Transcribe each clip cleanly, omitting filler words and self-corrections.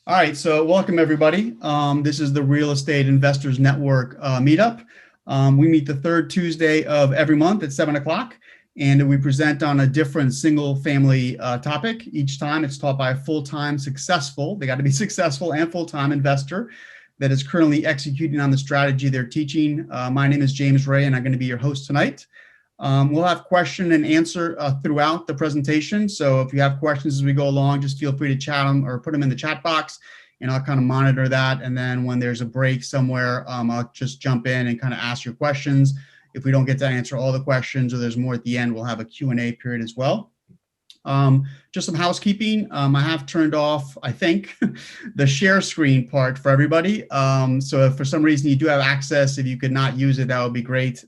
All right, so welcome everybody. This is the Real Estate Investors Network Meetup. We meet the third Tuesday of every month at 7 o'clock, and we present on a different single family topic. Each time it's taught by a full-time successful, they got to be successful and full-time investor that is currently executing on the strategy they're teaching. My name is James Ray, and I'm going to be your host tonight. We'll have question and answer throughout the presentation. So if you have questions as we go along, just feel free to chat them or put them in the chat box and I'll kind of monitor that. And then when there's a break somewhere, I'll just jump in and kind of ask your questions. If we don't get to answer all the questions or there's more at the end, we'll have a Q&A period as well. Just some housekeeping. I have turned off, I think, the share screen part for everybody. So if for some reason you do have access, if you could not use it, that would be great.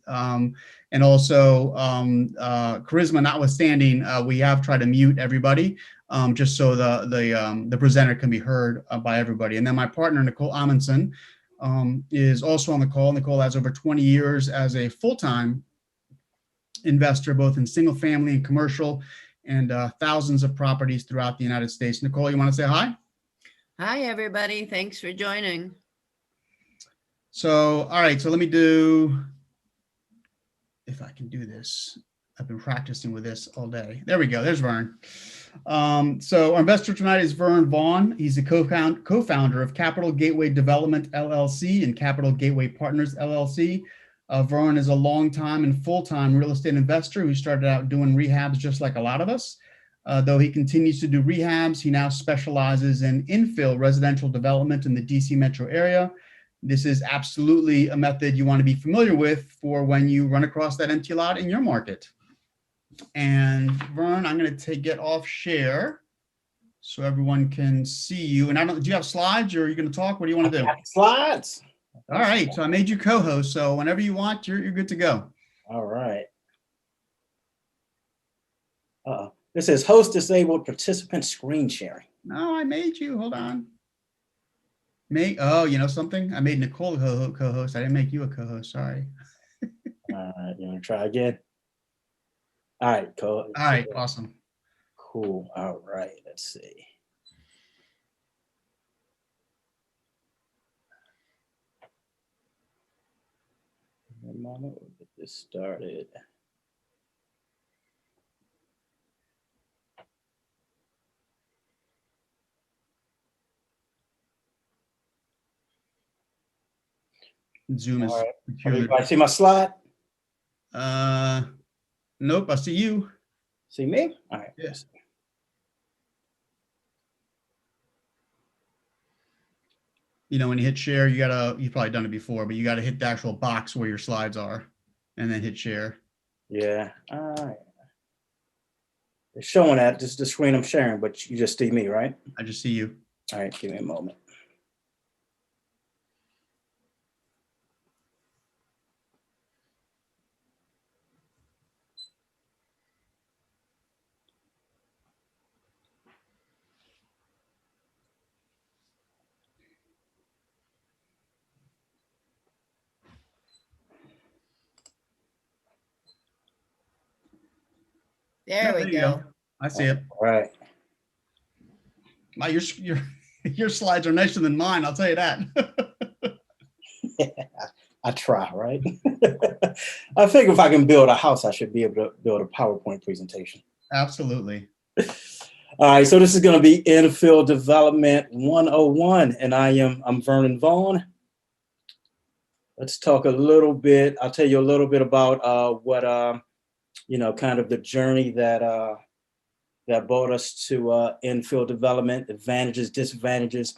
And also, charisma notwithstanding, we have tried to mute everybody just so the presenter can be heard by everybody. And then my partner, Nicole Amundsen, is also on the call. Nicole has over 20 years as a full-time investor, both in single family and commercial, and thousands of properties throughout the United States. Nicole, you want to say hi? Hi, everybody. Thanks for joining. So, all right, so let me do, if I can do this. I've been practicing with this all day. There we go. There's Vern. So our investor tonight is Vernon Vaughan. He's the co-founder of Capital Gateway Development, LLC and Capital Gateway Partners, LLC. Vernon is a long-time and full-time real estate investor who started out doing rehabs just like a lot of us. Though he continues to do rehabs, he now specializes in infill residential development in the DC metro area. This is absolutely a method you want to be familiar with for when you run across that empty lot in your market. And Vern, I'm going to get off share so everyone can see you. And I don't, do you have slides or are you going to talk? What do you want to do? Slides. All right. So I made you co-host. So whenever you want, you're good to go. All right. This says host disabled participant screen sharing. No, I made you. Hold on. Oh, you know something? I made Nicole a co-host. I didn't make you a co-host. Sorry. All right. You want to try again? All right. Cool. All right. Awesome. Cool. All right. Let's see. A moment. We'll get this started. Zoom is. All right. Everybody see my slide? Nope. I see you. See me? All right. Yes. You know, when you hit share, you've probably done it before, but you gotta hit the actual box where your slides are and then hit share. Yeah. All right. It's showing that just the screen I'm sharing, but you just see me, right? I just see you. All right. Give me a moment. There we go. I see it. All right. Your slides are nicer than mine, I'll tell you that. Yeah, I try, right? I think if I can build a house, I should be able to build a PowerPoint presentation. Absolutely. All right, so this is going to be Infill Development 101, and I'm Vernon Vaughan. Let's talk a little bit. I'll tell you a little bit about what kind of the journey that brought us to infill development, advantages, disadvantages,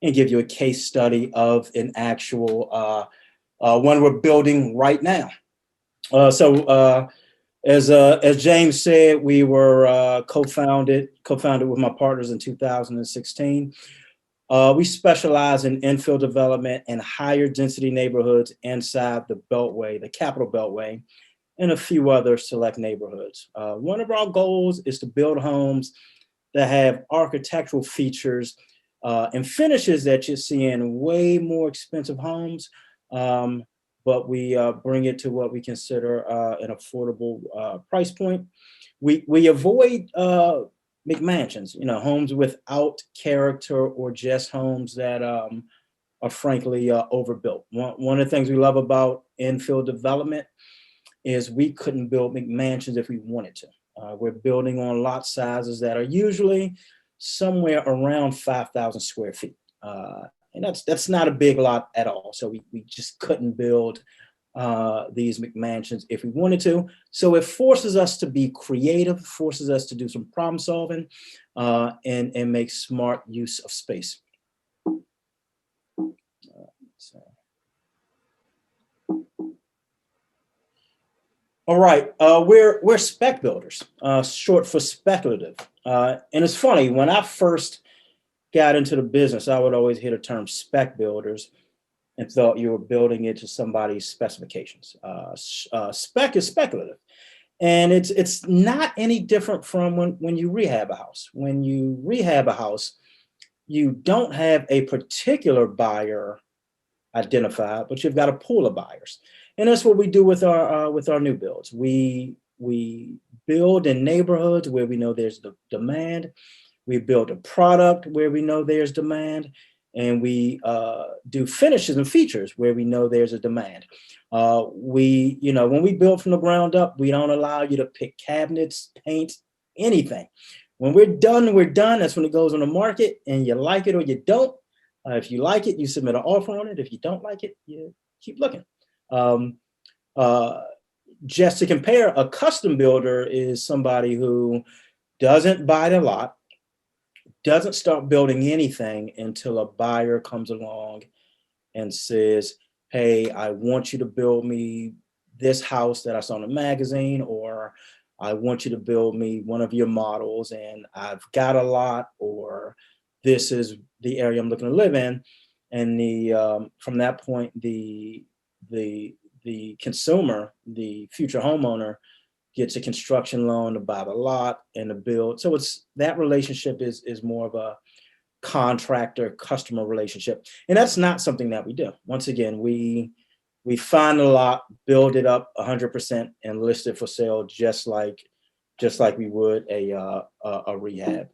and give you a case study of an actual one we're building right now. As James said, we were co-founded with my partners in 2016. We specialize in infill development in higher density neighborhoods inside the Beltway, the Capital Beltway, and a few other select neighborhoods. One of our goals is to build homes that have architectural features and finishes that you see in way more expensive homes, but we bring it to what we consider an affordable price point. We avoid McMansions, homes without character or just homes that are frankly overbuilt. One of the things we love about infill development is we couldn't build McMansions if we wanted to. We're building on lot sizes that are usually somewhere around 5,000 square feet. And that's not a big lot at all. So we just couldn't build these McMansions if we wanted to. So it forces us to be creative, forces us to do some problem solving, and make smart use of space. All right, we're spec builders, short for speculative. And it's funny, when I first got into the business, I would always hear the term spec builders and thought you were building it to somebody's specifications. Spec is speculative. And it's not any different from when you rehab a house. When you rehab a house, you don't have a particular buyer identified, but you've got a pool of buyers. And that's what we do with our new builds. We build in neighborhoods where we know there's the demand. We build a product where we know there's demand, and we do finishes and features where we know there's a demand. When we build from the ground up, we don't allow you to pick cabinets, paint, anything. When we're done, we're done. That's when it goes on the market, and you like it or you don't. If you like it, you submit an offer on it. If you don't like it, you keep looking. Just to compare, a custom builder is somebody who doesn't buy the lot, doesn't start building anything until a buyer comes along and says, hey, I want you to build me this house that I saw in a magazine, or I want you to build me one of your models and I've got a lot, or this is the area I'm looking to live in. And from that point, the consumer, the future homeowner, gets a construction loan to buy the lot and to build. So that relationship is more of a contractor customer relationship. And that's not something that we do. Once again, we find a lot, build it up 100% and list it for sale, just like we would a rehab.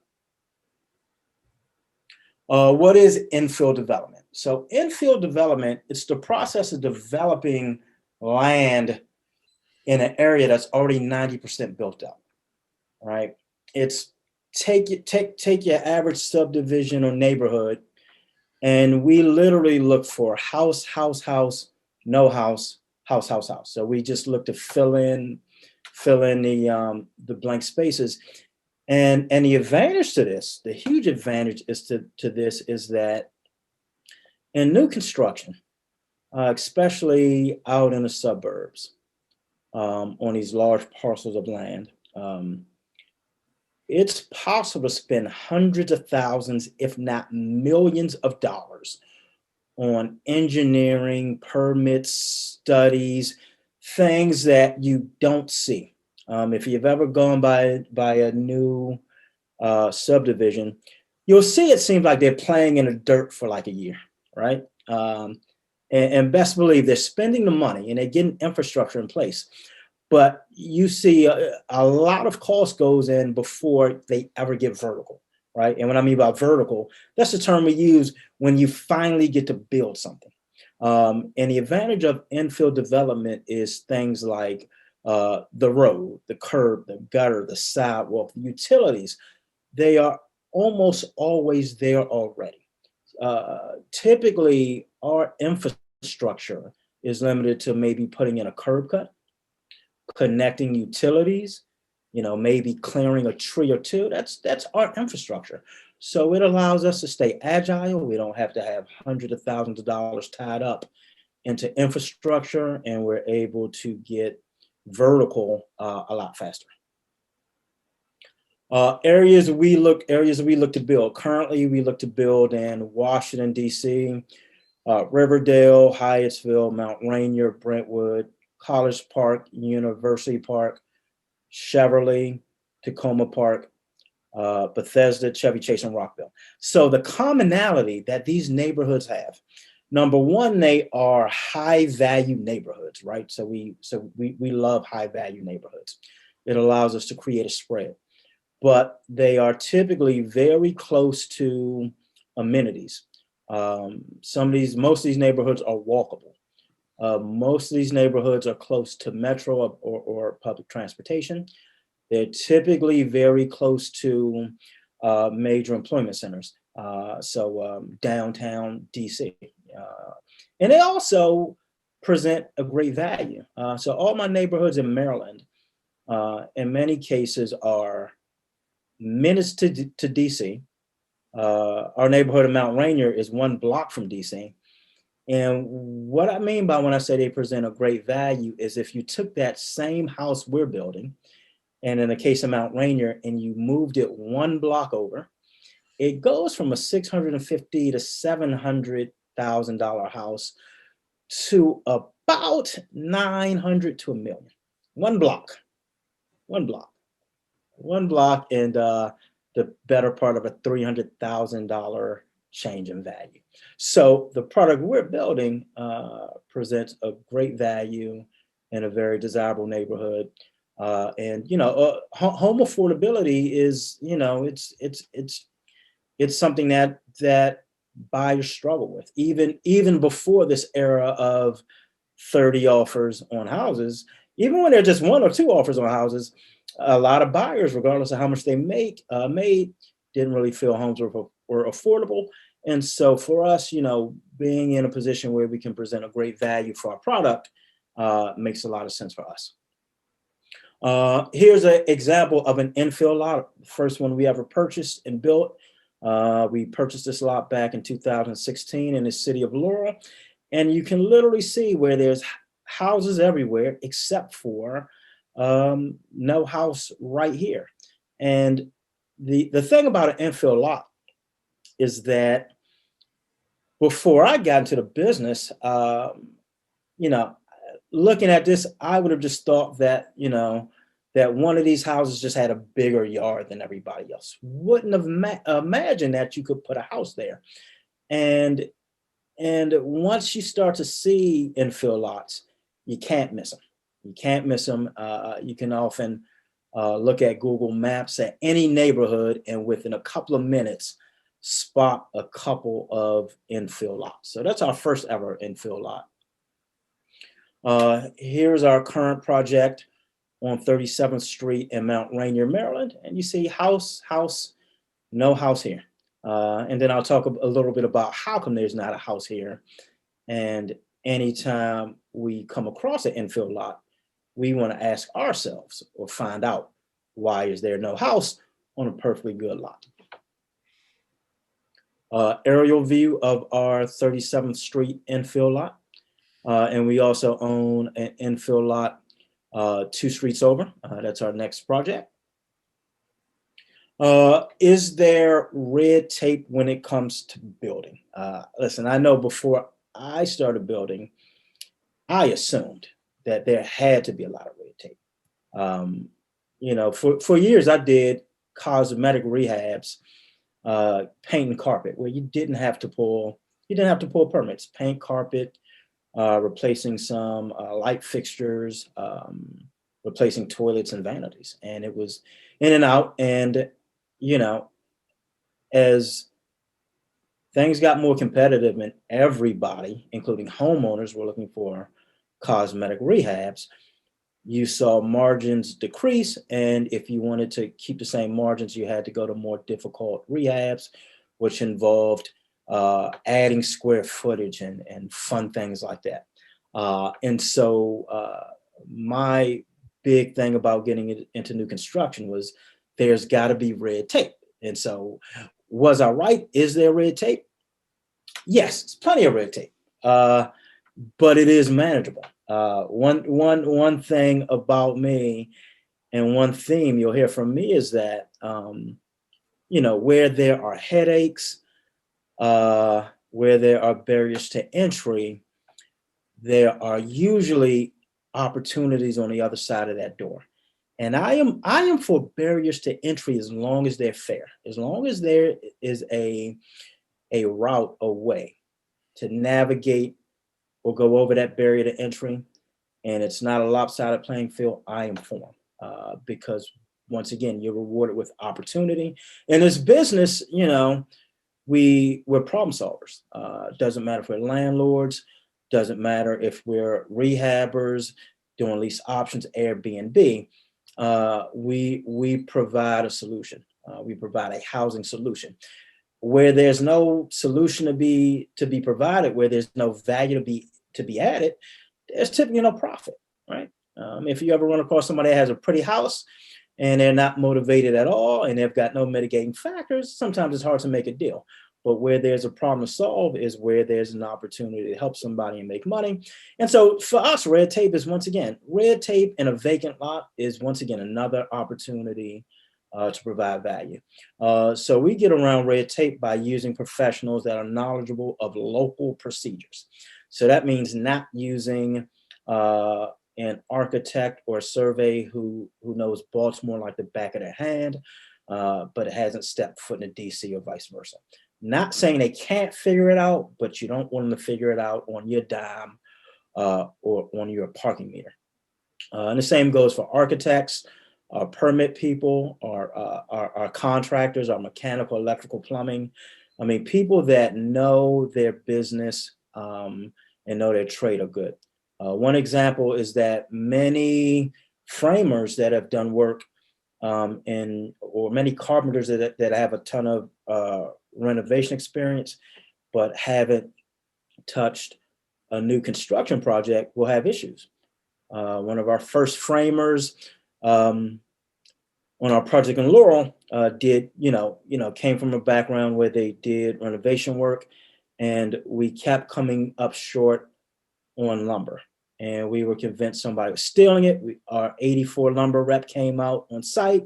What is infill development? So infill development, it's the process of developing land in an area that's already 90% built up, right? It's take your average subdivision or neighborhood, and we literally look for house, no house, house. So we just look to fill in the blank spaces. And the advantage to this, the huge advantage is to this is that in new construction, especially out in the suburbs, on these large parcels of land, it's possible to spend hundreds of thousands, if not millions of dollars on engineering, permits, studies, things that you don't see. If you've ever gone by a new subdivision, you'll see it seems like they're playing in the dirt for like a year, right? And best believe they're spending the money and they're getting infrastructure in place. But you see a lot of cost goes in before they ever get vertical, right? And what I mean by vertical, that's the term we use when you finally get to build something. And the advantage of infill development is things like the road, the curb, the gutter, the sidewalk, the utilities. They are almost always there already. Typically, our infrastructure is limited to maybe putting in a curb cut, connecting utilities, maybe clearing a tree or two. That's our infrastructure. So it allows us to stay agile. We don't have to have hundreds of thousands of dollars tied up into infrastructure, and we're able to get vertical a lot faster. Areas we look to build. Currently, we look to build in Washington, D.C., Riverdale, Hyattsville, Mount Rainier, Brentwood, College Park, University Park, Cheverly, Tacoma Park, Bethesda, Chevy Chase, and Rockville. So the commonality that these neighborhoods have, number one, they are high value neighborhoods, right? So we love high value neighborhoods. It allows us to create a spread. but they are typically very close to amenities. Most of these neighborhoods are walkable. Most of these neighborhoods are close to metro or public transportation. They're typically very close to major employment centers, so downtown DC. And they also present a great value. So all my neighborhoods in Maryland, in many cases, are minutes to DC. Our neighborhood of Mount Rainier is 1 block from DC. And what I mean by when I say they present a great value is if you took that same house we're building, and in the case of Mount Rainier, and you moved it 1 block over, it goes from a $650,000 to $700,000 house to about $900,000 to $1 million. 1 block, 1 block, 1 block, and the better part of a $300,000 change in value. So the product we're building presents a great value in a very desirable neighborhood. And home affordability is, it's something that buyers struggle with, even before this era of 30 offers on houses. Even when there are just 1 or 2 offers on houses, a lot of buyers, regardless of how much they made, didn't really feel homes were affordable. And so for us, being in a position where we can present a great value for our product makes a lot of sense for us. Here's an example of an infill lot, the first one we ever purchased and built. We purchased this lot back in 2016 in the city of Laurel. And you can literally see where there's houses everywhere except for no house right here. And the thing about an infill lot is that before I got into the business, looking at this, I would have just thought that, that one of these houses just had a bigger yard than everybody else. Wouldn't have imagined that you could put a house there. And once you start to see infill lots, you can't miss them. You can't miss them. You can often look at Google Maps at any neighborhood and within a couple of minutes, spot a couple of infill lots. So that's our first ever infill lot. Here's our current project on 37th Street in Mount Rainier, Maryland. And you see house, no house here. And then I'll talk a little bit about how come there's not a house here. And anytime we come across an infill lot, we want to ask ourselves or find out, why is there no house on a perfectly good lot? Aerial view of our 37th Street infill lot. And we also own an infill lot 2 streets over. That's our next project. Is there red tape when it comes to building? Listen, I know before I started building, I assumed that there had to be a lot of red tape. For years I did cosmetic rehabs, paint and carpet, where you didn't have to pull permits, paint, carpet, replacing some light fixtures, replacing toilets and vanities. And it was in and out. And, as things got more competitive and everybody, including homeowners, were looking for cosmetic rehabs, you saw margins decrease. And if you wanted to keep the same margins, you had to go to more difficult rehabs, which involved adding square footage and fun things like that. And so my big thing about getting into new construction was there's got to be red tape. And so was I right? Is there red tape? Yes, it's plenty of red tape, but it is manageable. One thing about me and one theme you'll hear from me is that, where there are headaches, where there are barriers to entry, there are usually opportunities on the other side of that door. And I am for barriers to entry as long as they're fair, as long as there is a route, a way to navigate or go over that barrier to entry, and it's not a lopsided playing field, I am for them. Because once again, you're rewarded with opportunity. In this business, you know, we're problem solvers. Doesn't matter if we're landlords, doesn't matter if we're rehabbers, doing lease options, Airbnb. We provide a solution. We provide a housing solution. Where there's no solution to be provided, where there's no value to be added, there's typically no profit, right? If you ever run across somebody that has a pretty house and they're not motivated at all and they've got no mitigating factors, sometimes it's hard to make a deal. But where there's a problem to solve is where there's an opportunity to help somebody and make money. And so for us, red tape in a vacant lot is once again another opportunity to provide value. So we get around red tape by using professionals that are knowledgeable of local procedures. So that means not using an architect or a survey who knows Baltimore like the back of their hand, but hasn't stepped foot in DC or vice versa. Not saying they can't figure it out, but you don't want them to figure it out on your dime or on your parking meter. And the same goes for architects, our permit people, our contractors, our mechanical, electrical, plumbing. I mean, people that know their business and know their trade are good. One example is that many framers that have done work or many carpenters that have a ton of renovation experience, but haven't touched a new construction project will have issues. One of our first framers on our project in Laurel came from a background where they did renovation work, and we kept coming up short on lumber. And we were convinced somebody was stealing it. Our 84 lumber rep came out on site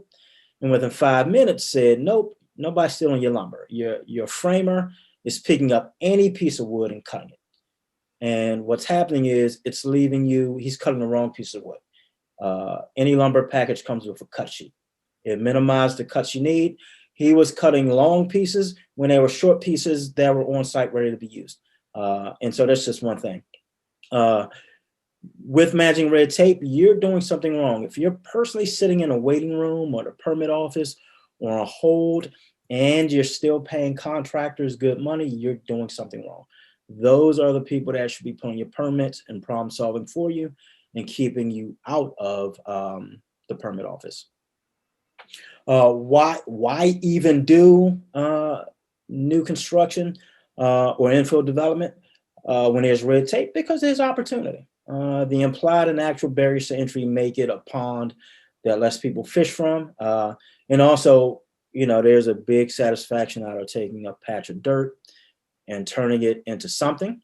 and within 5 minutes said, nope, nobody's stealing your lumber. Your framer is picking up any piece of wood and cutting it. And what's happening is it's leaving you, he's cutting the wrong piece of wood. Any lumber package comes with a cut sheet. It minimized the cuts you need. He was cutting long pieces when there were short pieces that were on site ready to be used. And so that's just one thing. With managing red tape, you're doing something wrong. If you're personally sitting in a waiting room or the permit office or on hold and you're still paying contractors good money, you're doing something wrong. Those are the people that should be pulling your permits and problem solving for you and keeping you out of the permit office. Why even do new construction or infill development when there's red tape? Because there's opportunity. The implied and actual barriers to entry make it a pond that less people fish from. And also, there's a big satisfaction out of taking a patch of dirt and turning it into something.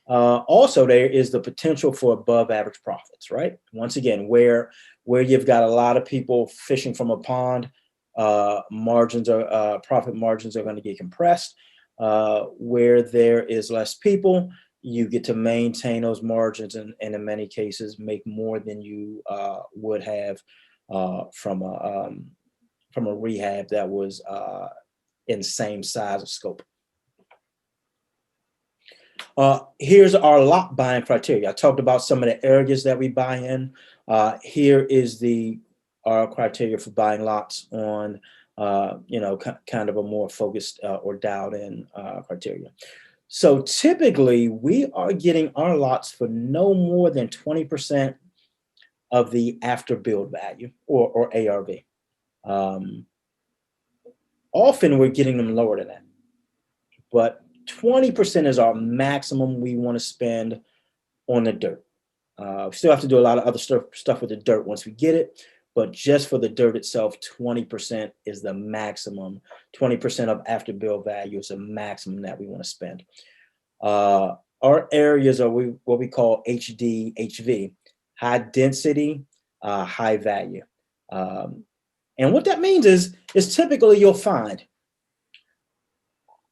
Also, there is the potential for above average profits, right? Once again, where you've got a lot of people fishing from a pond, profit margins are going to get compressed. Where there is less people, you get to maintain those margins and in many cases make more than you would have from a rehab that was in same size of scope. Here's our lot buying criteria. I talked about some of the areas that we buy in. Here is our criteria for buying lots on, kind of a more focused or dialed in criteria. So typically we are getting our lots for no more than 20% of the after build value or ARV. Often we're getting them lower than that, but 20% is our maximum we want to spend on the dirt. We still have to do a lot of other stuff with the dirt once we get it, but just for the dirt itself, 20% is the maximum. 20% of after build value is the maximum that we want to spend. Our areas are what we call HDHV, high density, high value. And what that means is typically you'll find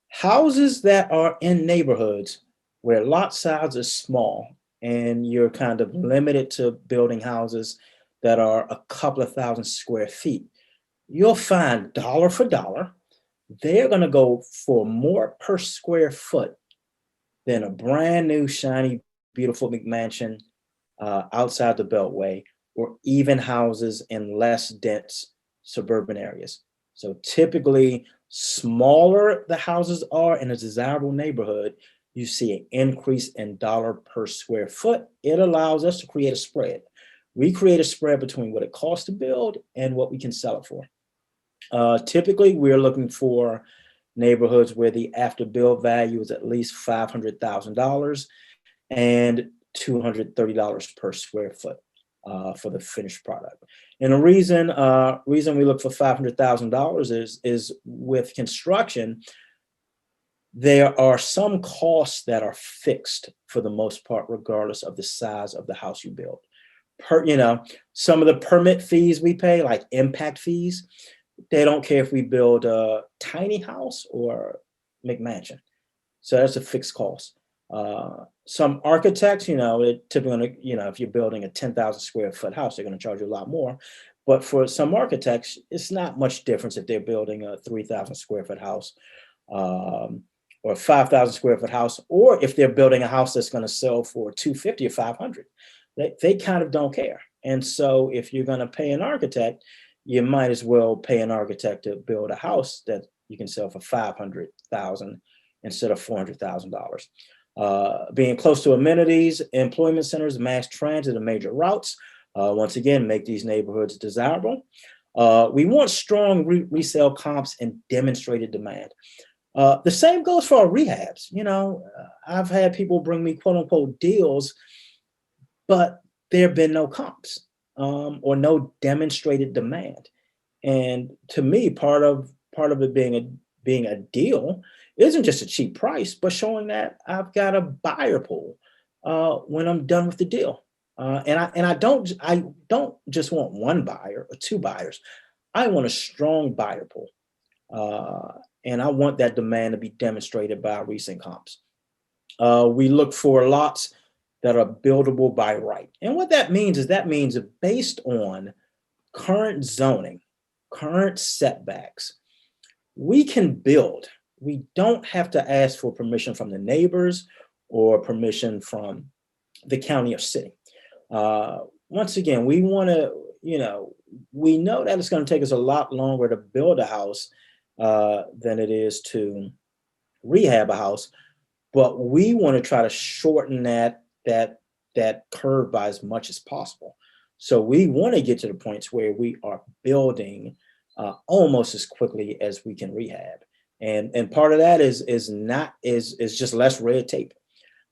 houses that are in neighborhoods where lot size is small and you're kind of limited to building houses that are a couple of thousand square feet. You'll find dollar for dollar, they're going to go for more per square foot than a brand new, shiny, beautiful McMansion outside the Beltway, or even houses in less dense suburban areas. So typically, smaller the houses are in a desirable neighborhood, you see an increase in dollar per square foot. It allows us to create a spread. We create a spread between what it costs to build and what we can sell it for. Typically, we're looking for neighborhoods where the after build value is at least $500,000 and $230 per square foot for the finished product. And the reason we look for $500,000 is with construction, there are some costs that are fixed for the most part, regardless of the size of the house you build. Some of the permit fees we pay, like impact fees, they don't care if we build a tiny house or McMansion. So that's a fixed cost. Some architects, typically, if you're building a 10,000 square foot house, they're going to charge you a lot more. But for some architects, it's not much difference if they're building a 3,000 square foot house or a 5,000 square foot house, or if they're building a house that's going to sell for 250 or 500. They kind of don't care. And so if you're going to pay an architect, you might as well pay an architect to build a house that you can sell for $500,000 instead of $400,000. Being close to amenities, employment centers, mass transit, and major routes, once again, make these neighborhoods desirable. We want strong resale comps and demonstrated demand. The same goes for our rehabs. I've had people bring me quote unquote deals, but there have been no comps or no demonstrated demand. And to me, part of it being a deal isn't just a cheap price, but showing that I've got a buyer pool when I'm done with the deal. And I don't just want one buyer or two buyers. I want a strong buyer pool. And I want that demand to be demonstrated by recent comps. We look for lots that are buildable by right. And what that means is based on current zoning, current setbacks, we can build. We don't have to ask for permission from the neighbors or permission from the county or city. Once again, we want to, we know that it's going to take us a lot longer to build a house than it is to rehab a house, but we want to try to shorten that curve by as much as possible. So we want to get to the points where we are building almost as quickly as we can rehab, and part of that is just less red tape.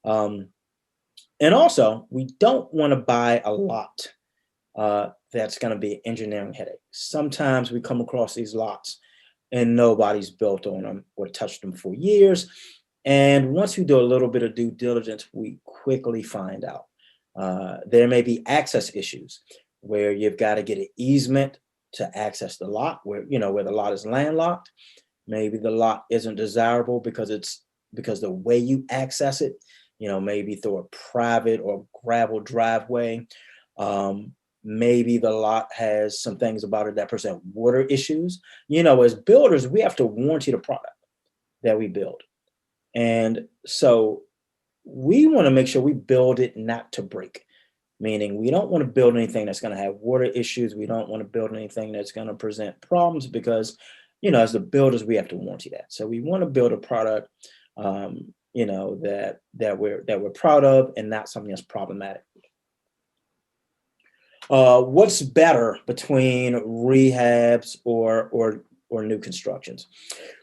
And also, we don't want to buy a lot that's going to be an engineering headache. Sometimes we come across these lots and nobody's built on them or touched them for years. And once we do a little bit of due diligence, we quickly find out there may be access issues where you've got to get an easement to access the lot, where the lot is landlocked. Maybe the lot isn't desirable because the way you access it, maybe through a private or gravel driveway. Maybe the lot has some things about it that present water issues. As builders, we have to warranty the product that we build. And so we want to make sure we build it not to break, meaning we don't want to build anything that's going to have water issues. We don't want to build anything that's going to present problems because, as the builders, we have to warranty that. So we want to build a product, that we're proud of and not something that's problematic. What's better between rehabs or new constructions?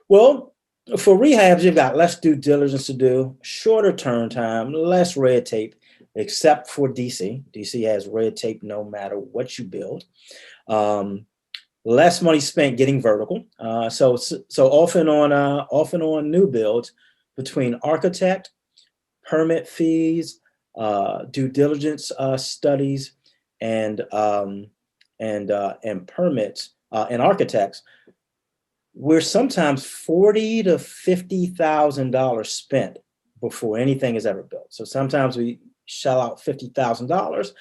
Well, for rehabs, you've got less due diligence to do, shorter turn time, less red tape, except for DC. DC has red tape no matter what you build. Less money spent getting vertical. So often on new builds, between architect, permit fees, due diligence studies, and permits and architects, we're sometimes $40,000 to $50,000 spent before anything is ever built. So sometimes we shell out $50,000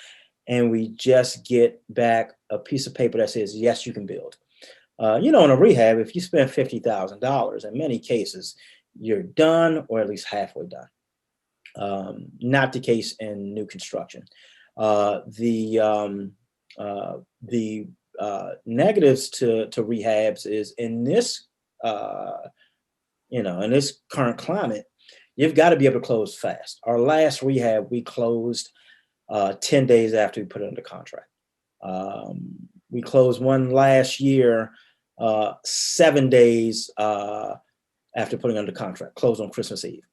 and we just get back a piece of paper that says, yes, you can build. In a rehab, if you spend $50,000, in many cases, you're done or at least halfway done. Not the case in new construction. The negatives to rehabs is in this, in this current climate, you've got to be able to close fast. Our last rehab, we closed 10 days after we put it under contract. We closed one last year, 7 days after putting under contract, closed on Christmas Eve.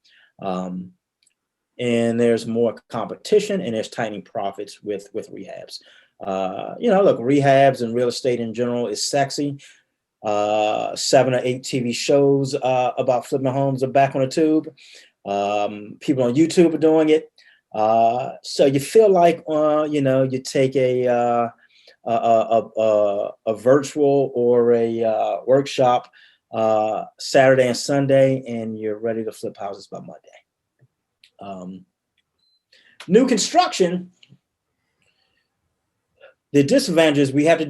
And there's more competition and there's tightening profits with rehabs. Look, rehabs and real estate in general is sexy. 7 or 8 TV shows about flipping homes are back on the tube. People on YouTube are doing it. So you feel like, you take a virtual or a workshop Saturday and Sunday, and you're ready to flip houses by Monday. New construction. The disadvantage is we have to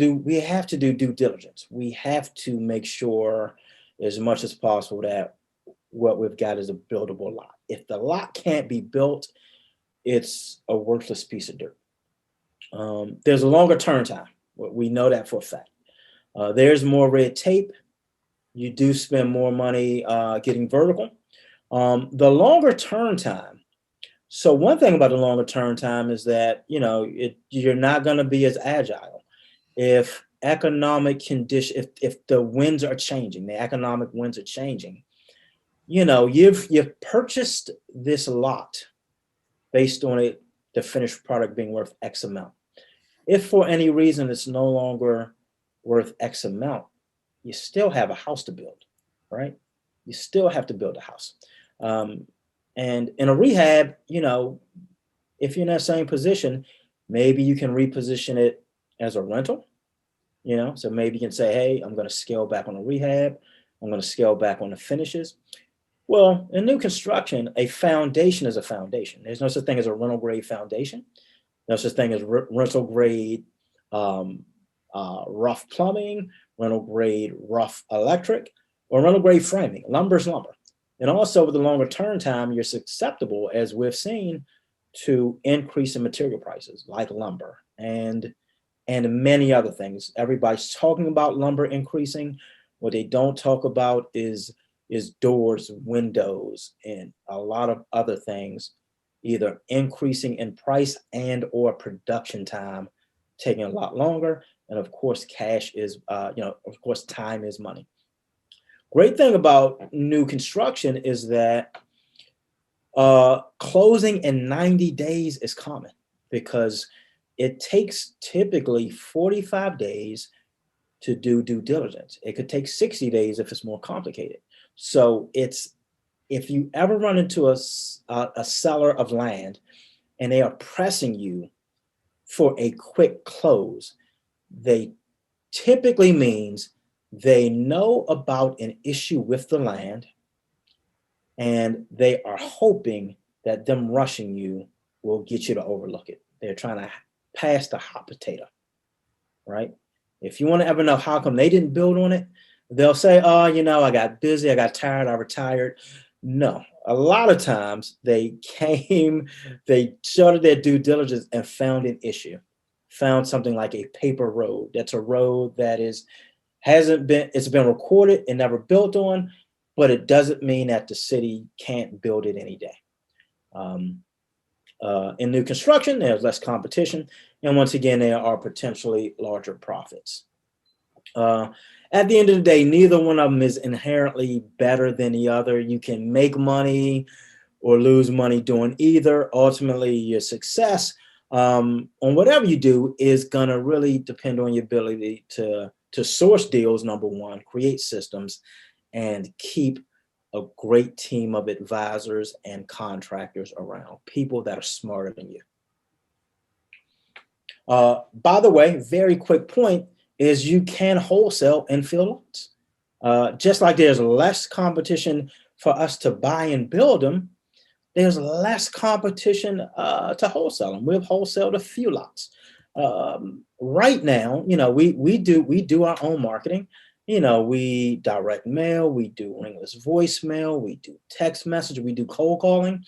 do due diligence. We have to make sure as much as possible that what we've got is a buildable lot. If the lot can't be built, it's a worthless piece of dirt. There's a longer turn time. We know that for a fact. There's more red tape. You do spend more money getting vertical. The longer turn time. So one thing about the longer turn time is that, you're not going to be as agile. If economic condition, if the winds are changing, the economic winds are changing, you've purchased this lot based on the finished product being worth X amount. If for any reason it's no longer worth X amount, you still have a house to build, right? You still have to build a house. And in a rehab, if you're in that same position, maybe you can reposition it as a rental, so maybe you can say, hey, I'm going to scale back on the rehab. I'm going to scale back on the finishes. Well, in new construction, a foundation is a foundation. There's no such thing as a rental grade foundation. No such thing as rental grade rough plumbing, rental grade rough electric, or rental grade framing. Lumber is lumber. And also with the longer turn time, you're susceptible, as we've seen, to increase in material prices like lumber and many other things. Everybody's talking about lumber increasing. What they don't talk about is doors, windows, and a lot of other things either increasing in price and or production time taking a lot longer. And of course, cash is, time is money. Great thing about new construction is that closing in 90 days is common because it takes typically 45 days to do due diligence. It could take 60 days if it's more complicated. So if you ever run into a seller of land and they are pressing you for a quick close, they typically means they know about an issue with the land and they are hoping that them rushing you will get you to overlook it. They're trying to pass the hot potato, right? If you want to ever know how come they didn't build on it, they'll say, oh, I got busy, I got tired, I retired. No, a lot of times they started their due diligence and found an issue, found something like a paper road. That's a road that it's been recorded and never built on, but it doesn't mean that the city can't build it any day. In new construction, there's less competition. And once again, there are potentially larger profits. At the end of the day, neither one of them is inherently better than the other. You can make money or lose money doing either. Ultimately, your success on whatever you do is going to really depend on your ability to source deals, number one, create systems, and keep a great team of advisors and contractors around, people that are smarter than you. By the way, very quick point is you can wholesale infill loans. Just like there's less competition for us to buy and build them, there's less competition to wholesale them. We've wholesaled a few lots. Right now, we do our own marketing. We direct mail, we do ringless voicemail, we do text message, we do cold calling.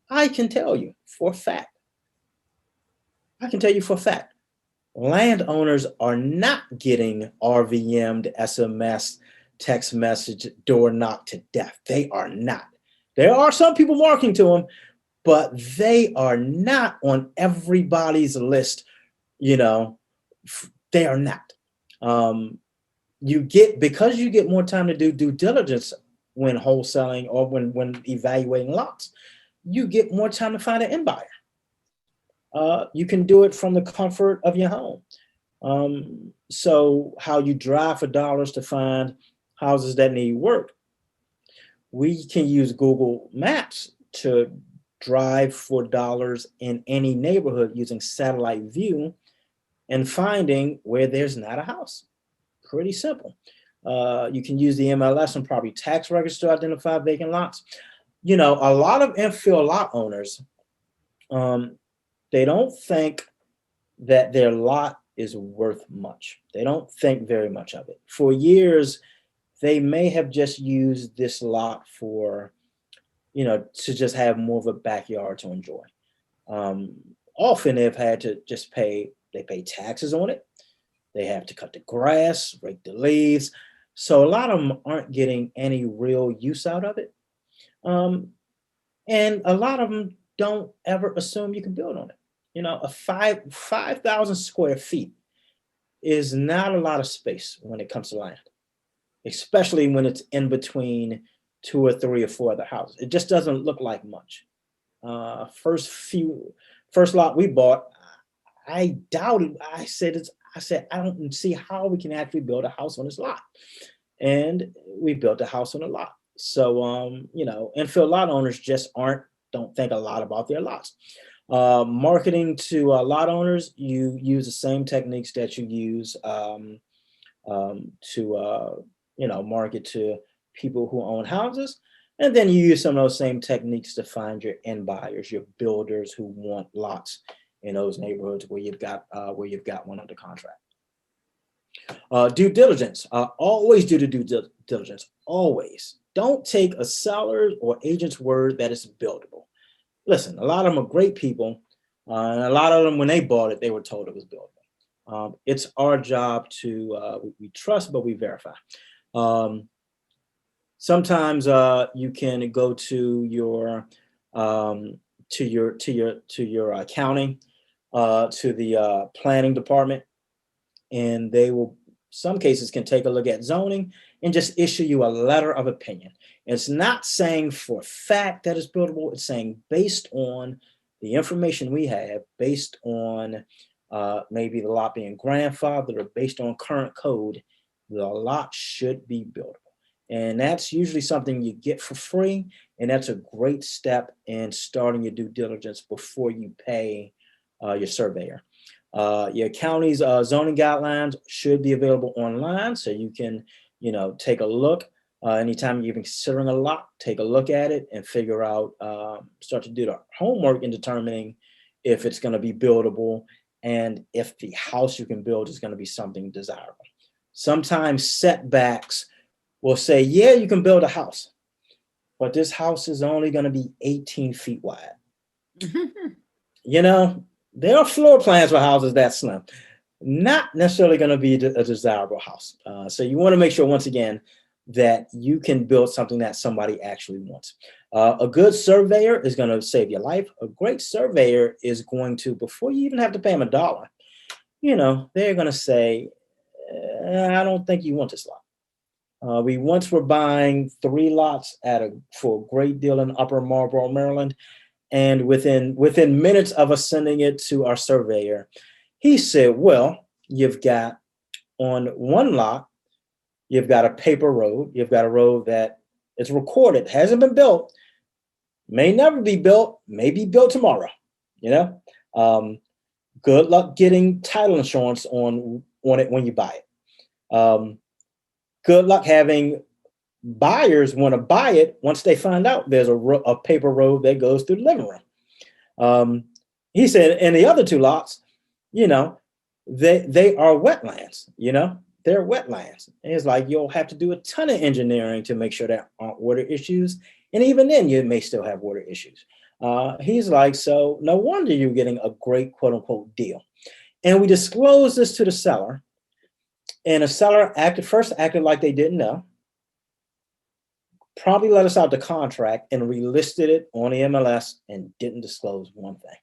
I can tell you for a fact Landowners are not getting RVM'd SMS, text message, door knock to death. They are not. There are some people marketing to them, but they are not on everybody's list. You know, they are not. Because you get more time to do due diligence when wholesaling or when evaluating lots, you get more time to find an end buyer. You can do it from the comfort of your home. So how you drive for dollars to find houses that need work, we can use Google Maps to drive for dollars in any neighborhood using satellite view and finding where there's not a house. Pretty simple. You can use the MLS and property tax records to identify vacant lots. You know, a lot of infill lot owners, they don't think that their lot is worth much. They don't think very much of it. For years, they may have just used this lot for, you know, to just have more of a backyard to enjoy. Often they've had to just pay taxes on it. They have to cut the grass, rake the leaves. So a lot of them aren't getting any real use out of it. And a lot of them don't ever assume you can build on it. You know, a 5,000 square feet is not a lot of space when it comes to land, especially when it's in between 2 or 3 or 4 other houses. It just doesn't look like much. First lot we bought, I doubted. I said, I don't see how we can actually build a house on this lot. And we built a house on a lot. So, you know, infill lot owners just don't think a lot about their lots. Marketing to lot owners, you use the same techniques that you use to, you know, market to people who own houses. And then you use some of those same techniques to find your end buyers, your builders who want lots in those neighborhoods where you've got one under contract. Due diligence. Always do the due diligence. Always. Don't take a seller's or agent's word that it's buildable. Listen, a lot of them are great people, and a lot of them, when they bought it, they were told it was buildable. It's our job to we trust, but we verify. Sometimes you can go to your accounting, to the planning department, and they will, some cases, can take a look at zoning and just issue you a letter of opinion. It's not saying for a fact that it's buildable. It's saying based on the information we have, based on maybe the lot being grandfathered or based on current code, the lot should be buildable. And that's usually something you get for free. And that's a great step in starting your due diligence before you pay your surveyor. Your county's zoning guidelines should be available online, so you can, you know, take a look. Anytime you're considering a lot, take a look at it and figure out, start to do the homework in determining if it's going to be buildable and if the house you can build is going to be something desirable. Sometimes setbacks will say, yeah, you can build a house, but this house is only going to be 18 feet wide. You know, there are floor plans for houses that slim, not necessarily going to be a desirable house. So you want to make sure, once again, that you can build something that somebody actually wants. A good surveyor is going to save your life. A great surveyor is going to, before you even have to pay them $1, you know, they're going to say, I don't think you want this lot. We once were buying 3 lots for a great deal in Upper Marlboro, Maryland. And within minutes of us sending it to our surveyor, he said, well, you've got on one lot, you've got a paper road. You've got a road that is recorded, hasn't been built, may never be built, may be built tomorrow. You know, good luck getting title insurance on it when you buy it. Good luck having buyers want to buy it once they find out there's a paper road that goes through the living room. He said, and the other 2 lots, you know, they are wetlands, you know, they're wetlands. And it's like, you'll have to do a ton of engineering to make sure there aren't water issues. And even then you may still have water issues. He's like, so no wonder you're getting a great quote unquote deal. And we disclosed this to the seller, and the seller acted like they didn't know, probably let us out the contract and relisted it on the MLS and didn't disclose one thing.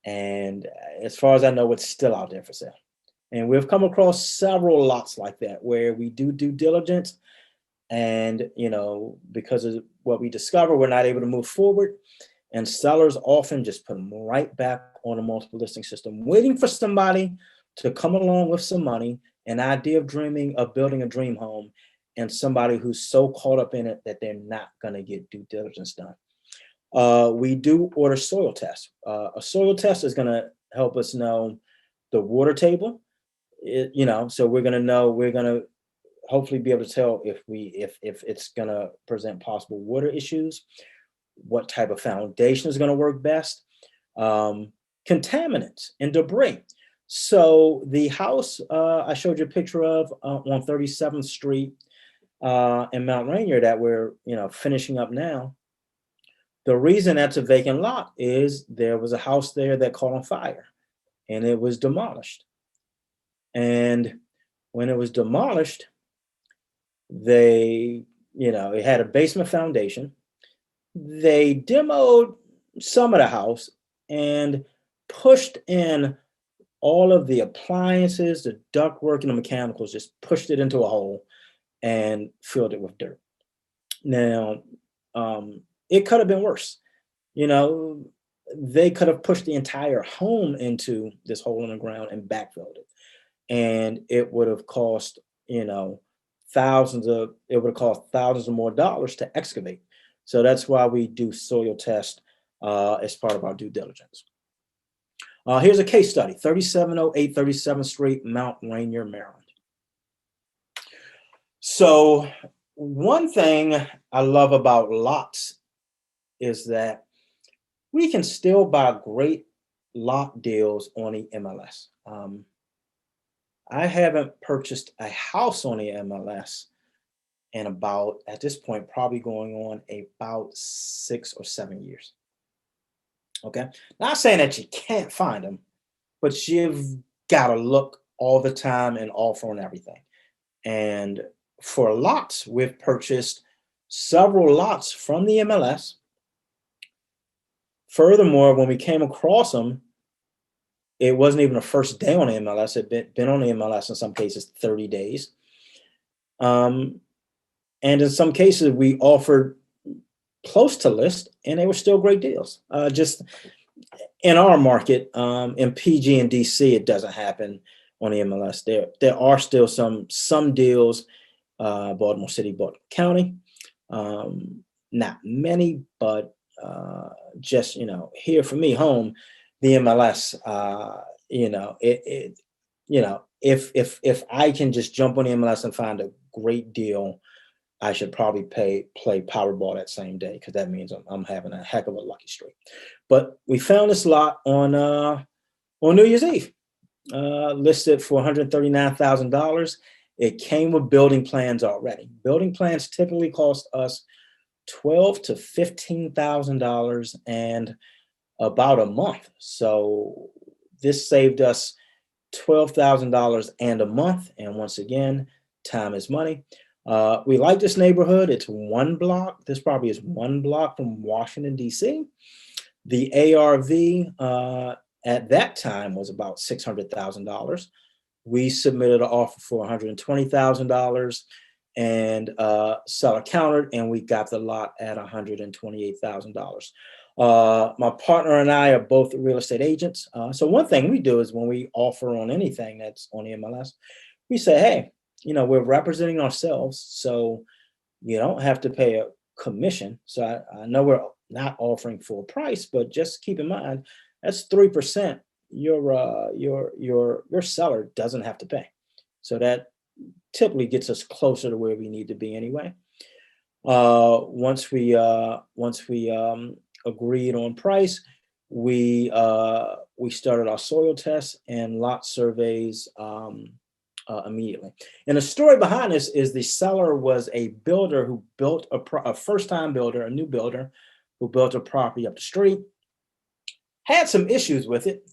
And as far as I know, it's still out there for sale. And we've come across several lots like that where we do due diligence, and because of what we discover, we're not able to move forward. And sellers often just put them right back on a multiple listing system, waiting for somebody to come along with some money, an idea of building a dream home, and somebody who's so caught up in it that they're not going to get due diligence done. We do order soil tests. A soil test is going to help us know the water table. So we're going to hopefully be able to tell if it's going to present possible water issues, what type of foundation is going to work best, contaminants and debris. So the house I showed you a picture of on 37th Street in Mount Rainier that we're finishing up now. The reason that's a vacant lot is there was a house there that caught on fire and it was demolished. And when it was demolished, it had a basement foundation. They demoed some of the house and pushed in all of the appliances, the ductwork, and the mechanicals, just pushed it into a hole and filled it with dirt. Now, it could have been worse. They could have pushed the entire home into this hole in the ground and backfilled it. And it would have cost, thousands of more dollars to excavate. So that's why we do soil test as part of our due diligence. Here's a case study, 3708 37th Street, Mount Rainier, Maryland. So one thing I love about lots is that we can still buy great lot deals on the MLS. I haven't purchased a house on the MLS in at this point, probably going on about 6 or 7 years. Okay. Not saying that you can't find them, but you've got to look all the time and offer on everything. And for lots, we've purchased several lots from the MLS. Furthermore, when we came across them, it wasn't even the first day on the MLS. It had been on the MLS in some cases 30 days. And in some cases, we offered close to list, and they were still great deals. Just in our market, in PG and DC, it doesn't happen on the MLS. There are still some deals, Baltimore City, Baltimore County. Not many, but just here for me, home, the MLS. If I can just jump on the MLS and find a great deal, I should probably play Powerball that same day, because that means I'm having a heck of a lucky streak. But we found this lot on New Year's Eve, listed for $139,000. It came with building plans already. Building plans typically cost us $12,000 to $15,000 and about a month. So this saved us $12,000 and a month. And once again, time is money. We like this neighborhood. It's one block. This probably is one block from Washington, D.C. The ARV at that time was about $600,000. We submitted an offer for $120,000, and seller countered, and we got the lot at $128,000. My partner and I are both real estate agents. So one thing we do is when we offer on anything that's on the MLS, we say, hey, we're representing ourselves, so you don't have to pay a commission. So I know we're not offering full price, but just keep in mind that's 3%. Your seller doesn't have to pay. So that typically gets us closer to where we need to be anyway. Once we agreed on price, we started our soil tests and lot surveys immediately. And the story behind this is the seller was a builder who built a first-time builder, a new builder who built a property up the street, had some issues with it,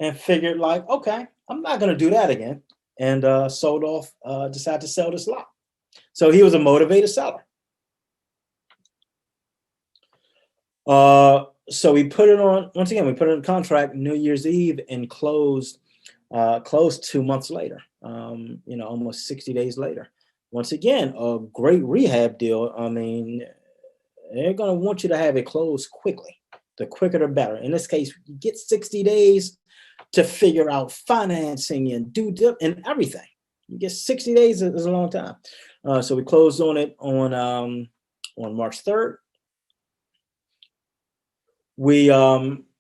and figured like, okay, I'm not going to do that again. And decided to sell this lot. So he was a motivated seller. So we put it on, once again, we put it in contract New Year's Eve and closed 2 months later, almost 60 days later. Once again, a great rehab deal. I mean, they're going to want you to have it closed quickly. The quicker, the better. In this case, you get 60 days to figure out financing and and everything. You get 60 days is a long time. So we closed on it on March 3rd.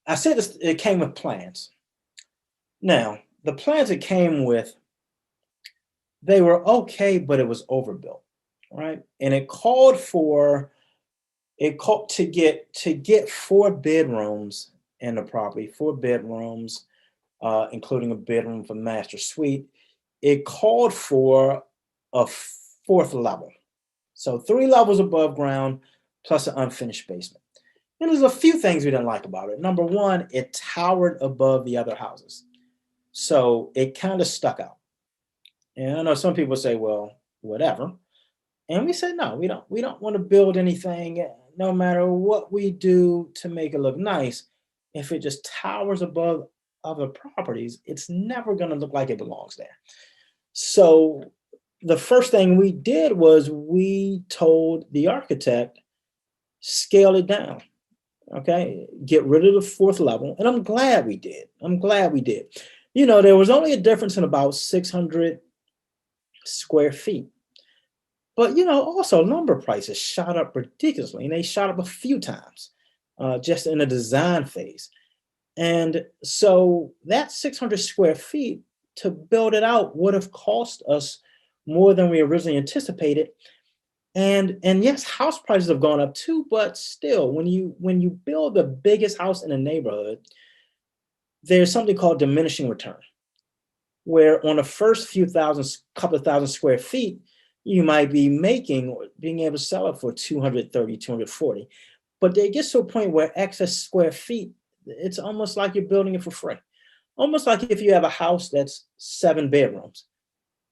I said it came with plans. Now, the plans it came with, they were okay, but it was overbuilt, right? And it called to get 4 bedrooms in the property, 4 bedrooms, including a bedroom for master suite. It called for a 4th level. So 3 levels above ground plus an unfinished basement. And there's a few things we didn't like about it. Number one, it towered above the other houses. So it kind of stuck out. And I know some people say, well, whatever. And we said, no, we don't want to build anything, no matter what we do to make it look nice. If it just towers above other properties, it's never going to look like it belongs there. So the first thing we did was we told the architect, scale it down. Okay, get rid of the 4th level. And I'm glad we did. There was only a difference in about 600 square feet. But, also lumber prices shot up ridiculously, and they shot up a few times just in the design phase. And so that 600 square feet to build it out would have cost us more than we originally anticipated. And yes, house prices have gone up too, but still, when you build the biggest house in a neighborhood, there's something called diminishing return, where on the first couple of thousand square feet, you might be being able to sell it for 230, 240. But it gets to a point where excess square feet, it's almost like you're building it for free. Almost like if you have a house that's 7 bedrooms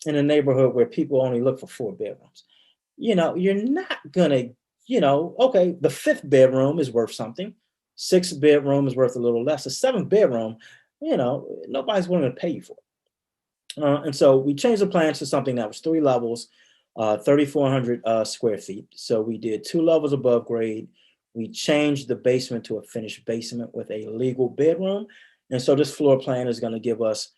in a neighborhood where people only look for 4 bedrooms. You're not gonna, okay, the 5th bedroom is worth something. 6th bedroom is worth a little less. The 7th bedroom, nobody's willing to pay you for it. And so we changed the plans to something that was 3 levels, 3,400 square feet. So we did 2 levels above grade. We changed the basement to a finished basement with a legal bedroom. And so this floor plan is going to give us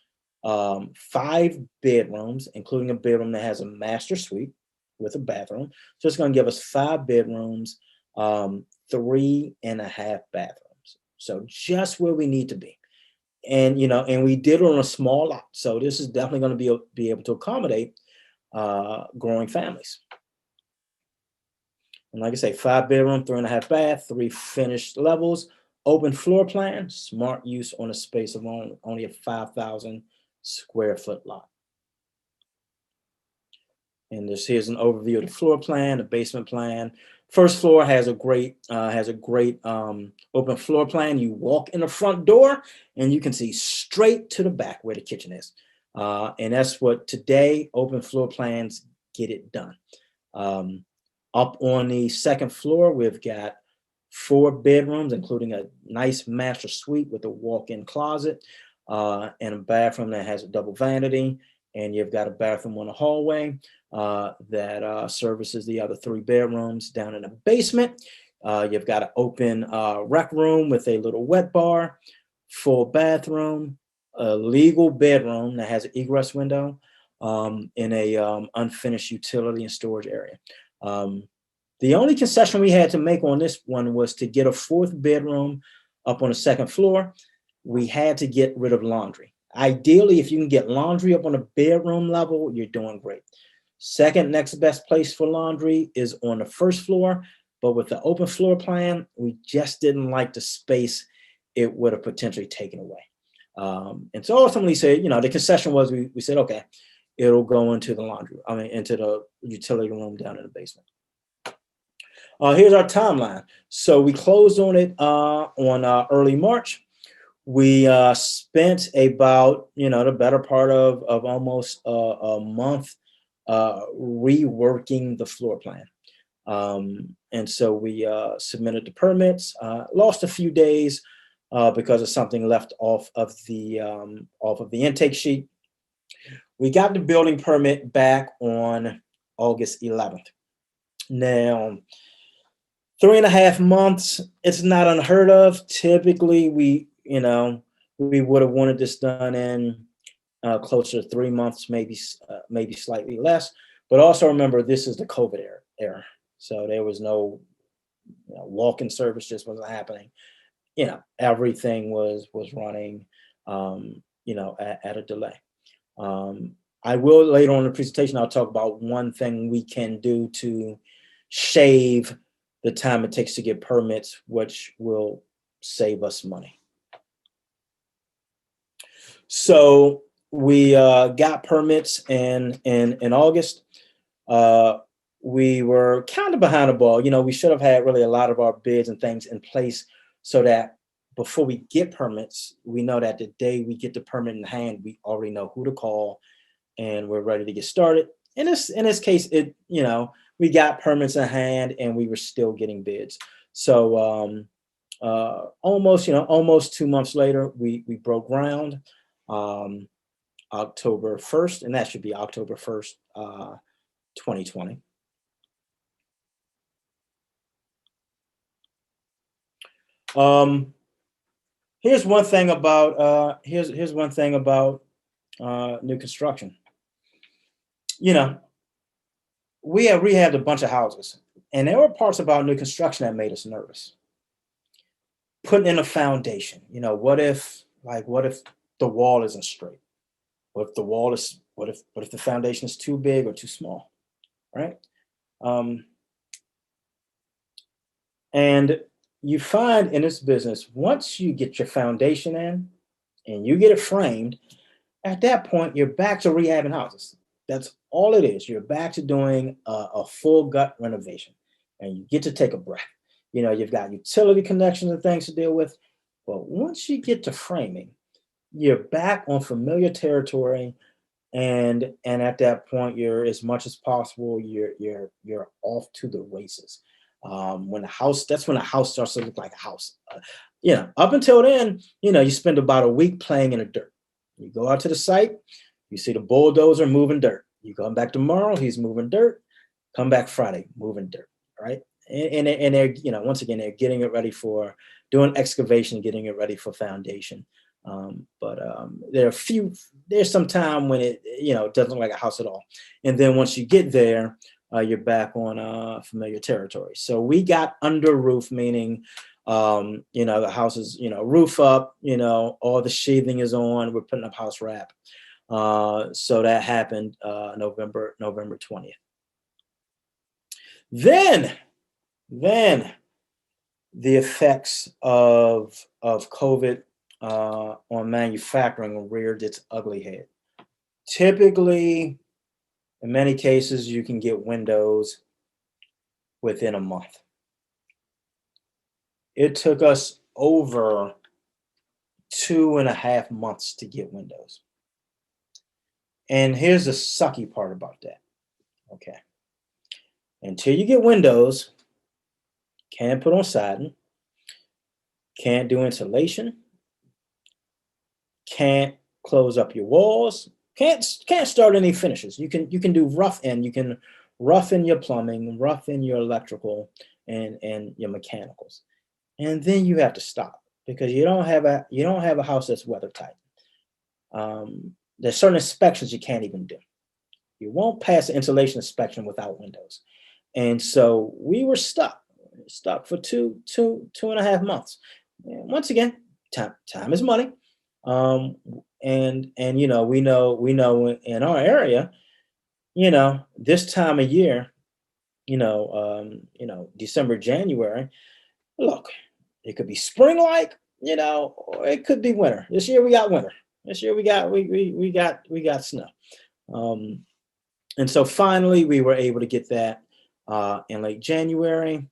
5 bedrooms, including a bedroom that has a master suite with a bathroom. So it's going to give us 5 bedrooms, 3.5 bathrooms. So just where we need to be. And, and we did it on a small lot. So this is definitely going to be able to accommodate growing families. And like I say, 5 bedroom, 3.5 bath, 3 finished levels, open floor plan, smart use on a space of only a 5,000 square foot lot. And here's an overview of the floor plan, the basement plan. First floor has a great open floor plan. You walk in the front door and you can see straight to the back where the kitchen is. And that's what today open floor plans get it done. Up on the 2nd floor, we've got 4 bedrooms, including a nice master suite with a walk-in closet and a bathroom that has a double vanity. And you've got a bathroom on the hallway that services the other 3 bedrooms down in the basement. You've got an open rec room with a little wet bar, full bathroom, a legal bedroom that has an egress window, in a unfinished utility and storage area. The only concession we had to make on this one was to get a 4th bedroom up on the 2nd floor. We had to get rid of laundry. Ideally, if you can get laundry up on a bedroom level, you're doing great. Second next best place for laundry is on the 1st floor, but with the open floor plan, we just didn't like the space it would have potentially taken away. And so ultimately said, the concession was we said, okay, it'll go into into the utility room down in the basement. Here's our timeline. So we closed on it on early March. We spent about, the better part of almost a month reworking the floor plan. And so we submitted the permits, lost a few days because of something left off of the intake sheet. We got the building permit back on August 11th. Now, 3.5 months, it's not unheard of. Typically, we would have wanted this done in closer to 3 months, maybe slightly less. But also remember, this is the COVID era. So there was no walk-in service, just wasn't happening. Everything was running, at a delay. I will later on in the presentation, I'll talk about one thing we can do to shave the time it takes to get permits, which will save us money. So we got permits in August. We were kind of behind the ball. We should have had really a lot of our bids and things in place so that before we get permits, we know that the day we get the permit in hand, we already know who to call and we're ready to get started. In this case, we got permits in hand and we were still getting bids. So almost 2 months later, we broke ground October 1st, and that should be October 1st, 2020. Here's one thing about new construction. We have rehabbed a bunch of houses, and there were parts about new construction that made us nervous. Putting in a foundation, what if the wall isn't straight? What if the foundation is too big or too small, right? And you find in this business, once you get your foundation in and you get it framed, at that point, you're back to rehabbing houses. That's all it is. You're back to doing a full gut renovation, and you get to take a breath. You've got utility connections and things to deal with. But once you get to framing, you're back on familiar territory, and at that point, you're, as much as possible, you're off to the races. That's when a house starts to look like a house. Up until then, you spend about a week playing in the dirt. You go out to the site, you see the bulldozer moving dirt. You come back tomorrow, he's moving dirt. Come back Friday, moving dirt, right? And they're, once again, they're getting it ready for doing excavation, getting it ready for foundation. But there's some time when it doesn't look like a house at all. And then once you get there, you're back on familiar territory. So we got under roof, meaning the house is roof up, all the sheathing is on, we're putting up house wrap. So that happened November 20th. Then the effects of COVID on manufacturing reared its ugly head. Typically, in many cases, you can get windows within a month. It took us over 2.5 months to get windows. And here's the sucky part about that. Okay. Until you get windows, can't put on siding, can't do insulation, can't close up your walls, can't start any finishes. You can do rough in, you can rough in your plumbing, rough in your electrical and your mechanicals. And then you have to stop because you don't have a house that's weather tight. There's certain inspections you can't even do. You won't pass the insulation inspection without windows. And so we were stuck for 2.5 months. And once again, time is money. And we know in our area, this time of year, December, January, look, it could be spring-like, or it could be winter. This year we got winter. This year we got snow. And so finally we were able to get that in late January.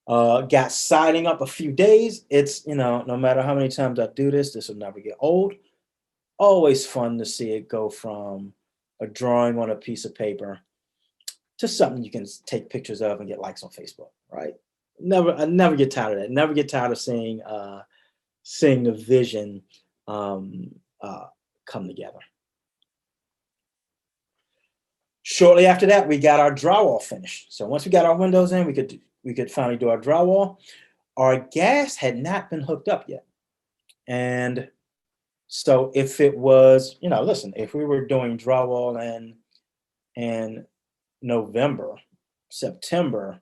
Got siding up a few days. It's, no matter how many times I do this, this will never get old. Always fun to see it go from a drawing on a piece of paper to something you can take pictures of and get likes on Facebook, right? I never get tired of that. Never get tired of seeing the vision come together. Shortly after that, we got our drywall finished. So once we got our windows in, we could finally do our drywall. Our gas had not been hooked up yet. And so if it was, listen, if we were doing drywall in November, September,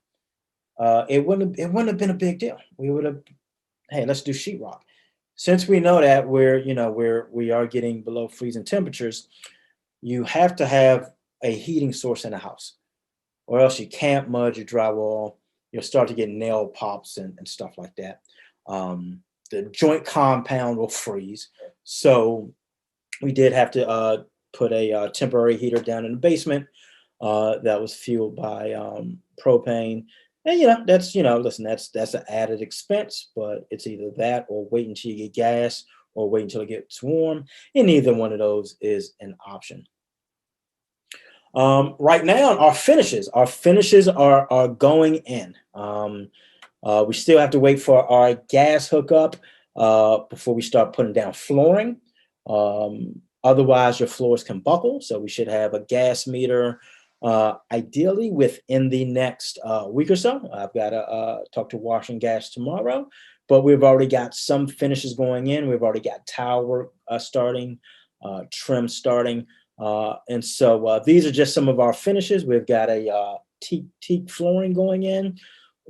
it wouldn't have been a big deal. We would have, hey, let's do sheetrock. Since we know that we are getting below freezing temperatures, you have to have a heating source in the house, or else you can't mud your drywall. You'll start to get nail pops and stuff like that. The joint compound will freeze. So we did have to put a temporary heater down in the basement that was fueled by propane. And listen, that's an added expense, but it's either that or wait until you get gas or wait until it gets warm. And neither one of those is an option. Right now, our finishes are going in. We still have to wait for our gas hookup before we start putting down flooring. Otherwise, your floors can buckle. So we should have a gas meter ideally within the next week or so. I've got to talk to Wash and Gas tomorrow, but we've already got some finishes going in. We've already got tile work starting, trim starting. And so these are just some of our finishes. We've got a teak flooring going in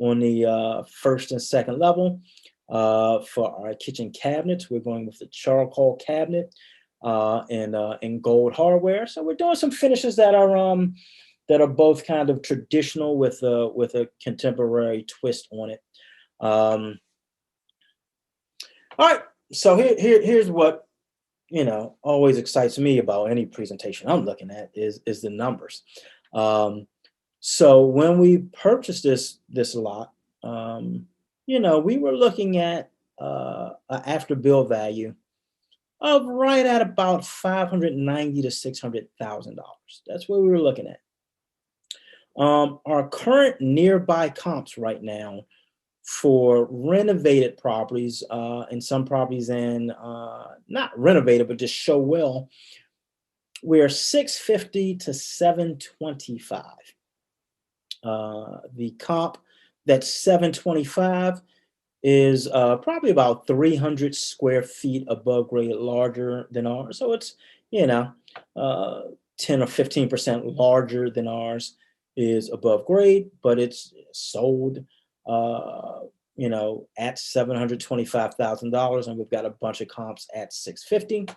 on the first and second level. For our kitchen cabinets, we're going with the charcoal cabinet and gold hardware. So we're doing some finishes that are both kind of traditional with a contemporary twist on it. All right, so here's what always excites me about any presentation I'm looking at is the numbers. So when we purchased this lot, we were looking at an after bill value of right at about $590,000 to $600,000. That's what we were looking at. Our current nearby comps right now for renovated properties, and some properties in not renovated but just show well, we're $650,000 to $725,000. The comp that's $725,000 is probably about 300 square feet above grade larger than ours. So it's 10 or 15% larger than ours is above grade, but it's sold at $725,000, and we've got a bunch of comps at $650,000.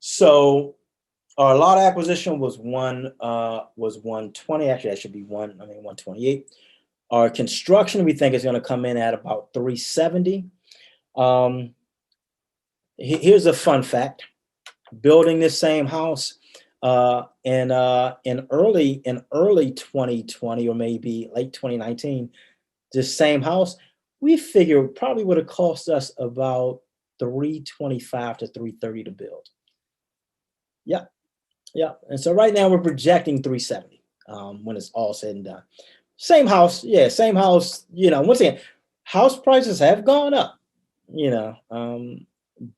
So our lot acquisition was 120. Actually, that should be 128. Our construction, we think, is going to come in at about $370,000. Here's a fun fact: building this same house in early 2020 or maybe late 2019, this same house, we figure probably would have cost us about $325,000 to $330,000 to build. Yeah. And so right now we're projecting $370,000 when it's all said and done. Same house. Once again, house prices have gone up,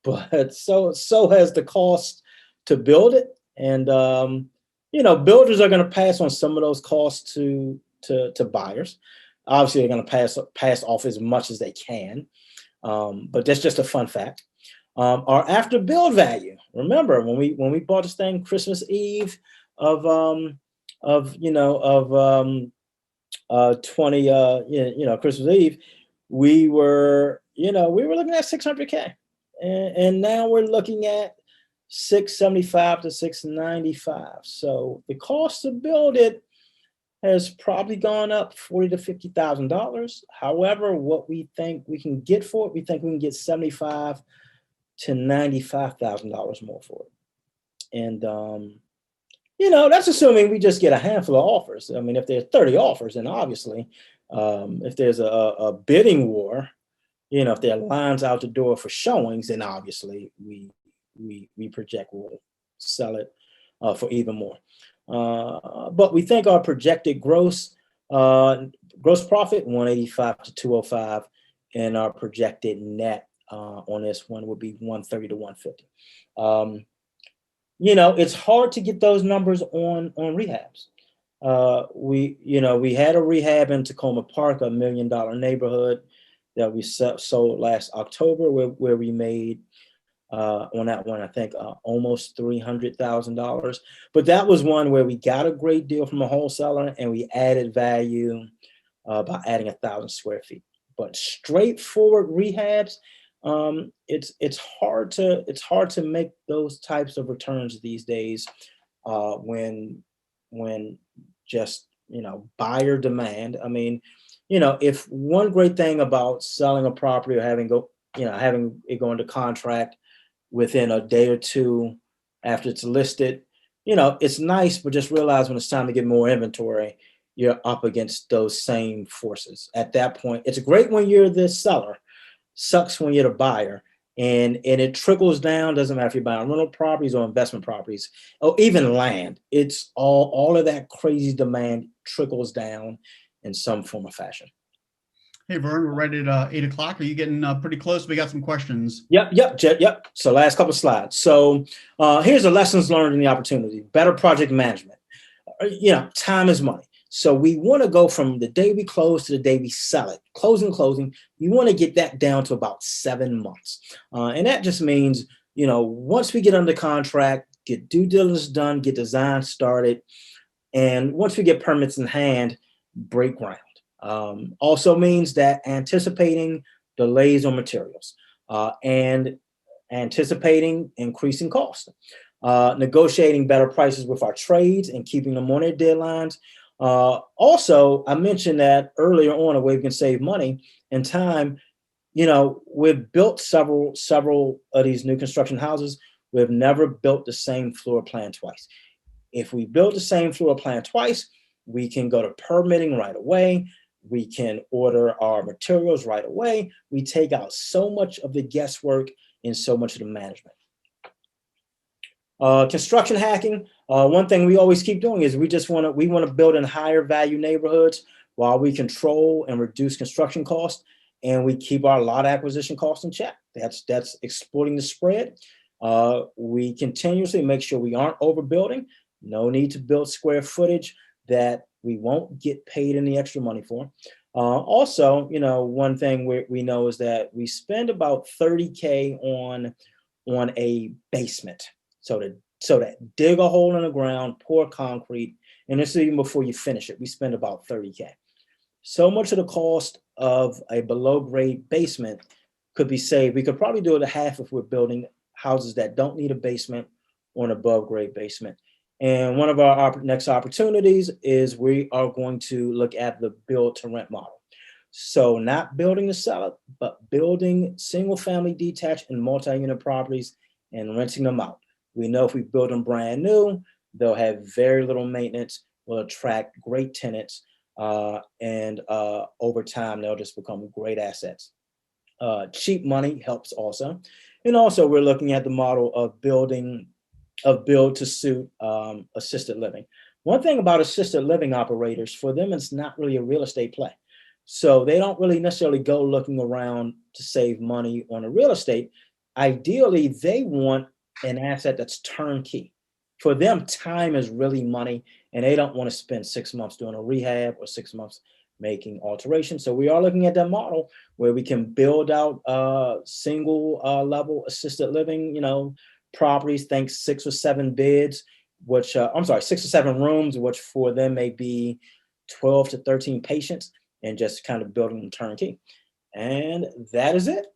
but so has the cost to build it. And, builders are going to pass on some of those costs to buyers. Obviously, they're going to pass off as much as they can. But that's just a fun fact. Our after build value. Remember when we bought this thing Christmas Eve of Christmas Eve, we were looking at $600K, and now we're looking at $675,000 to $695,000. So the cost to build it has probably gone up $40,000 to $50,000. However, what we think we can get for it, we think we can get $75,000 to $95,000 more for it. And that's assuming we just get a handful of offers. I mean, if there's 30 offers, then obviously If there's a bidding war, if there are lines out the door for showings, then obviously we project we'll sell it for even more. But we think our projected gross profit 185 to 205, and our projected net on this one would be 130 to 150. It's hard to get those numbers on rehabs. We had a rehab in Tacoma Park, $1 million neighborhood that we sold last October, where we made on that one, I think almost $300,000. But that was one where we got a great deal from a wholesaler, and we added value by adding 1,000 square feet. But straightforward rehabs, it's hard to make those types of returns these days when just buyer demand. I mean, if one great thing about selling a property or having it go into contract within a day or two after it's listed, it's nice, but just realize when it's time to get more inventory, you're up against those same forces. At that point, it's great when you're the seller, sucks when you're the buyer. And it trickles down, doesn't matter if you're buying rental properties or investment properties, or even land. It's all of that crazy demand trickles down in some form or fashion. Hey, Vern, we're right at 8 o'clock. Are you getting pretty close? We got some questions. Yep. So last couple of slides. So here's the lessons learned and the opportunity. Better project management. Time is money. So we want to go from the day we close to the day we sell it. Closing. We want to get that down to about 7 months. And that just means, once we get under contract, get due diligence done, get design started. And once we get permits in hand, break ground. Also means that anticipating delays on materials and anticipating increasing costs. Negotiating better prices with our trades and keeping them on their deadlines. Also, I mentioned that earlier on, a way we can save money and time. We've built several of these new construction houses. We've never built the same floor plan twice. If we build the same floor plan twice, we can go to permitting right away. We can order our materials right away. We take out so much of the guesswork and so much of the management. Construction hacking. One thing we always keep doing is we want to build in higher value neighborhoods while we control and reduce construction costs, and we keep our lot acquisition costs in check. That's exploiting the spread. We continuously make sure we aren't overbuilding. No need to build square footage that we won't get paid any extra money for. Also, one thing we know is that we spend about $30K on a basement. So that dig a hole in the ground, pour concrete, and this is even before you finish it. We spend about $30K. So much of the cost of a below grade basement could be saved. We could probably do it at half if we're building houses that don't need a basement or an above grade basement. And one of our next opportunities is we are going to look at the build to rent model. So not building to sell it, but building single family detached and multi-unit properties and renting them out. We know if we build them brand new, they'll have very little maintenance, will attract great tenants, and over time, they'll just become great assets. Cheap money helps also. And also we're looking at the model of build to suit assisted living. One thing about assisted living operators, for them, it's not really a real estate play. So they don't really necessarily go looking around to save money on a real estate. Ideally, they want an asset that's turnkey. For them, time is really money, and they don't want to spend 6 months doing a rehab or 6 months making alterations. So we are looking at that model where we can build out single level assisted living, properties, think 6 or 7 beds, which 6 or 7 rooms, which for them may be 12 to 13 patients, and just kind of building them turnkey. And that is it.